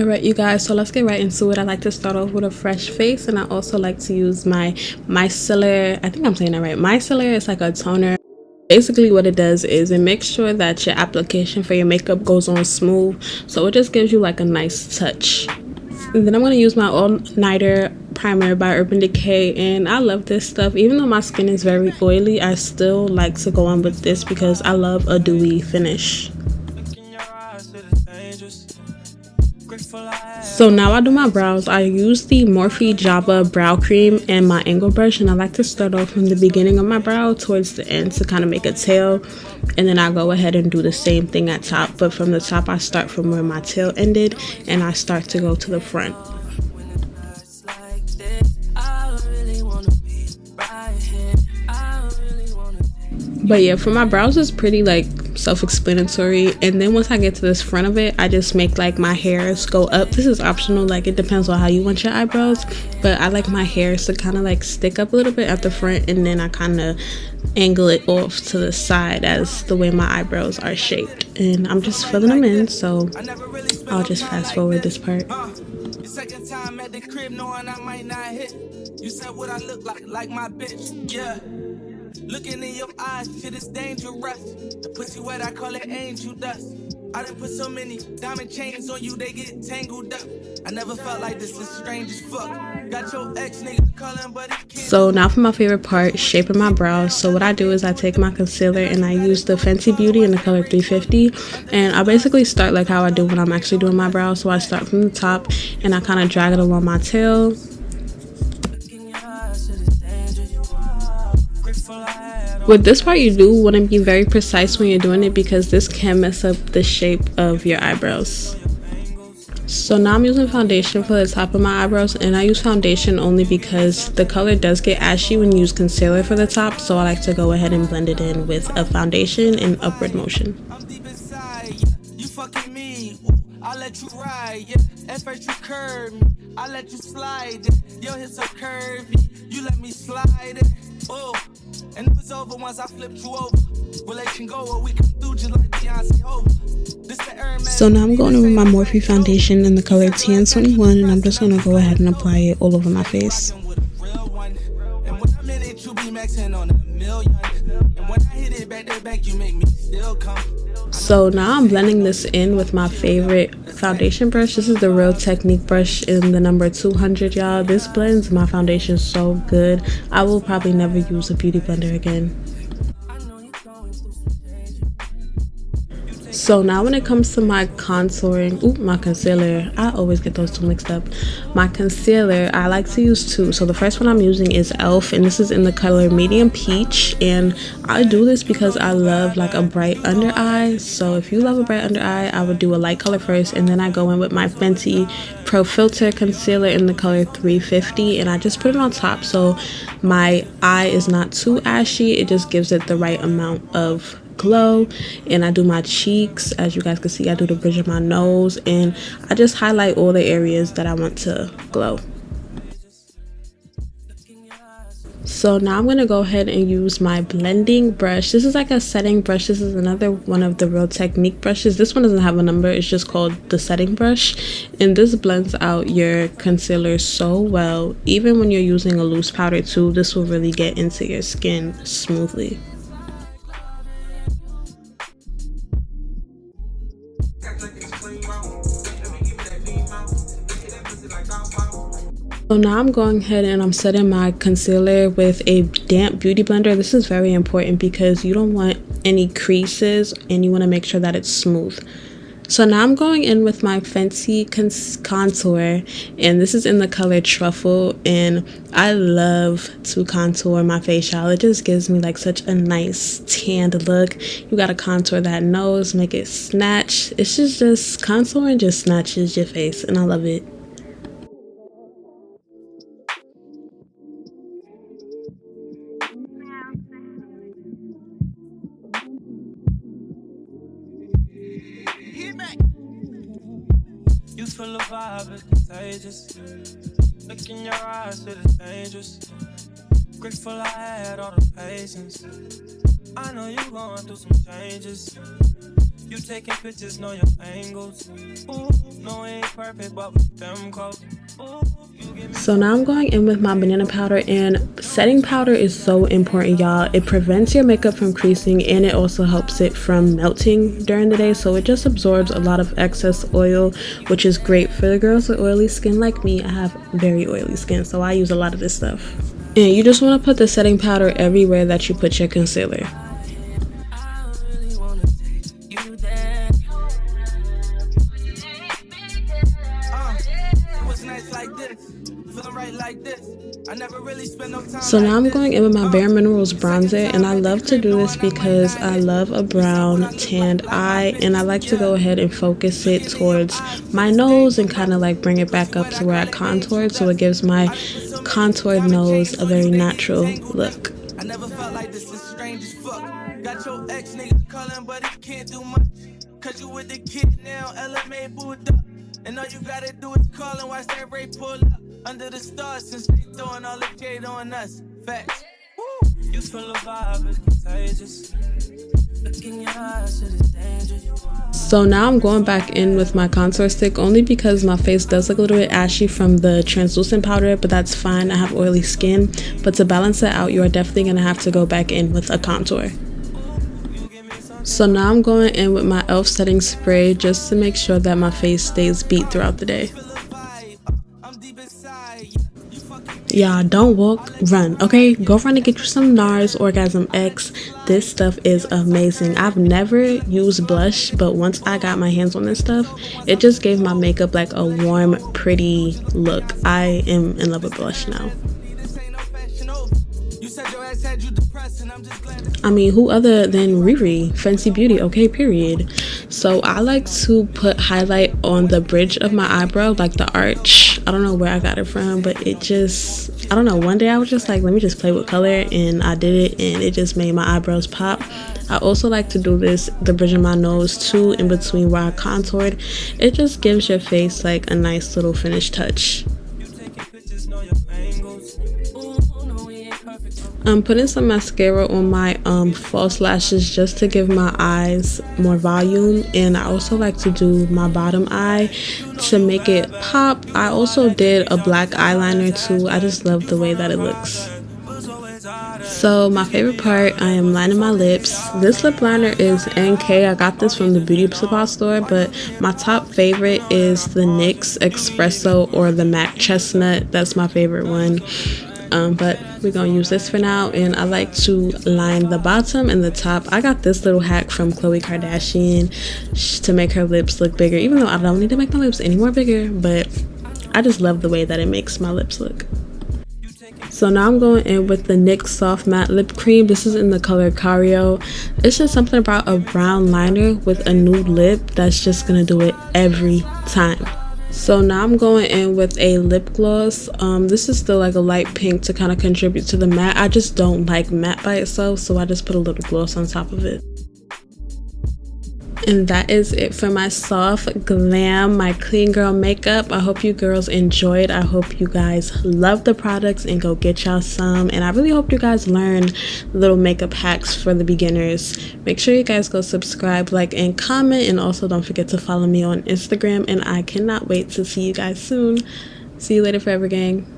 Alright, you guys, so let's get right into it. I like to start off with a fresh face, and I also like to use my micellar. I think I'm saying that right. Micellar is like a toner. Basically what it does is it makes sure that your application for your makeup goes on smooth, so it just gives you like a nice touch. And then I'm going to use my all-nighter primer by Urban Decay, and I love this stuff. Even though my skin is very oily, I still like to go on with this because I love a dewy finish. So now I do my brows. I use the Morphe Java brow cream and my angle brush, and I like to start off from the beginning of my brow towards the end to kind of make a tail, and then I go ahead and do the same thing at top, but from the top I start from where my tail ended and I start to go to the front. But yeah, for my brows it's pretty like self-explanatory, and then once I get to this front of it, I just make like my hairs go up. This is optional, like it depends on how you want your eyebrows, but I like my hairs to kind of like stick up a little bit at the front, and then I kind of angle it off to the side as the way my eyebrows are shaped, and I'm just filling them in, so I'll just fast forward this part. Second time at the crib knowing I might not hit. You said what I look like my bitch, yeah. Looking in your eyes, shit is dangerous. The pussy wet, I call it angel dust. I done put so many diamond chains on you, they get tangled up. I never felt like this is strange as fuck. Got your ex nigga calling, but he can't. So now for my favorite part, shaping my brows. So what I do is I take my concealer and I use the Fenty Beauty in the color 350, and I basically start like how I do when I'm actually doing my brows. So I start from the top and I kind of drag it along my tail. With this part, you do want to be very precise when you're doing it because this can mess up the shape of your eyebrows. So now I'm using foundation for the top of my eyebrows, and I use foundation only because the color does get ashy when you use concealer for the top, so I like to go ahead and blend it in with a foundation in upward motion. I let you ride, yeah. At first you curve me, I let you slide. Your hips are curvy, you let me slide it. Oh, and it was over once I flipped you over. Relation go or we come through just like Beyonce over. So now I'm going in with my Morphe foundation in the color TN21, and I'm just going to go ahead and apply it all over my face. So now I'm blending this in with my favorite foundation brush. This is the Real Technique brush in the number 200, y'all. This blends my foundation so good. I will probably never use a beauty blender again. So now when it comes to my contouring, my concealer, I always get those two mixed up. My concealer, I like to use two. So the first one I'm using is e.l.f. and this is in the color medium peach, and I do this because I love like a bright under eye. So if you love a bright under eye, I would do a light color first, and then I go in with my Fenty Pro Filter concealer in the color 350, and I just put it on top so my eye is not too ashy. It just gives it the right amount of glow. And I do my cheeks, as you guys can see. I do the bridge of my nose, and I just highlight all the areas that I want to glow. So now I'm going to go ahead and use my blending brush. This is like a setting brush. This is another one of the Real Technique brushes. This one doesn't have a number. It's just called the setting brush, and this blends out your concealer so well. Even when you're using a loose powder too, this will really get into your skin smoothly. So now I'm going ahead and I'm setting my concealer with a damp beauty blender. This is very important because you don't want any creases and you want to make sure that it's smooth. So now I'm going in with my Fenty contour, and this is in the color Truffle, and I love to contour my face, y'all. It just gives me like such a nice tanned look. You gotta contour that nose, make it snatch. It's just contouring just snatches your face, and I love it. You feel the vibe is contagious. Look in your eyes, it is dangerous. Grateful I had all the patience. I know you going through some changes. You taking pictures, know your angles. Ooh, no, it ain't perfect, but with them close. Ooh, you give me. So now I'm going in with my banana powder, and setting powder is so important, y'all. It prevents your makeup from creasing, and it also helps it from melting during the day, so it just absorbs a lot of excess oil, which is great for the girls with oily skin like me. I have very oily skin, so I use a lot of this stuff. And you just want to put the setting powder everywhere that you put your concealer. So now I'm going in with my Bare Minerals bronzer, and I love to do this because I love a brown tanned eye, and I like to go ahead and focus it towards my nose and kind of like bring it back up to where I contoured, so it gives my contoured nose a very natural look. I never felt like this is strange as fuck. Got your ex nigga calling, but he can't do much. Cause you with the kid now, LMA booed up. And all you gotta do is call and watch that Ray pull up. Under the stars, since they throwing all the shade on us. Facts. Woo. You feel the vibe, it's contagious. Look in your eyes, it is dangerous. So now I'm going back in with my contour stick, only because my face does look a little bit ashy from the translucent powder, but that's fine. I have oily skin, but to balance it out, you are definitely going to have to go back in with a contour. So now I'm going in with my e.l.f. setting spray just to make sure that my face stays beat throughout the day. Y'all, don't walk, run, okay? Go run and get you some NARS Orgasm X. This stuff is amazing. I've never used blush, but once I got my hands on this stuff, it just gave my makeup like a warm, pretty look. I am in love with blush now. I mean, who other than Riri, Fenty Beauty, okay, period. So I like to put highlight on the bridge of my eyebrow, like the arch. I don't know where I got it from, but it just, I don't know, one day I was just like, let me just play with color, and I did it, and it just made my eyebrows pop. I also like to do this, the bridge of my nose too, in between where I contoured. It just gives your face like a nice little finished touch. I'm putting some mascara on my false lashes just to give my eyes more volume, and I also like to do my bottom eye to make it pop. I also did a black eyeliner too. I just love the way that it looks. So my favorite part, I am lining my lips. This lip liner is NK. I got this from the beauty supply store, but my top favorite is the NYX Espresso or the MAC Chestnut. That's my favorite one. But we're gonna use this for now, and I like to line the bottom and the top. I got this little hack from Khloe Kardashian to make her lips look bigger, even though I don't need to make my lips any more bigger, but I just love the way that it makes my lips look. So now I'm going in with the NYX Soft Matte Lip Cream. This is in the color Cario. It's just something about a brown liner with a nude lip that's just gonna do it every time. So now I'm going in with a lip gloss. This is still like a light pink to kind of contribute to the matte. I just don't like matte by itself, so I just put a little gloss on top of it. And that is it for my soft glam, my clean girl makeup. I hope you girls enjoyed. I hope you guys love the products and go get y'all some. And I really hope you guys learn little makeup hacks for the beginners. Make sure you guys go subscribe, like, and comment. And also don't forget to follow me on Instagram. And I cannot wait to see you guys soon. See you later, forever gang.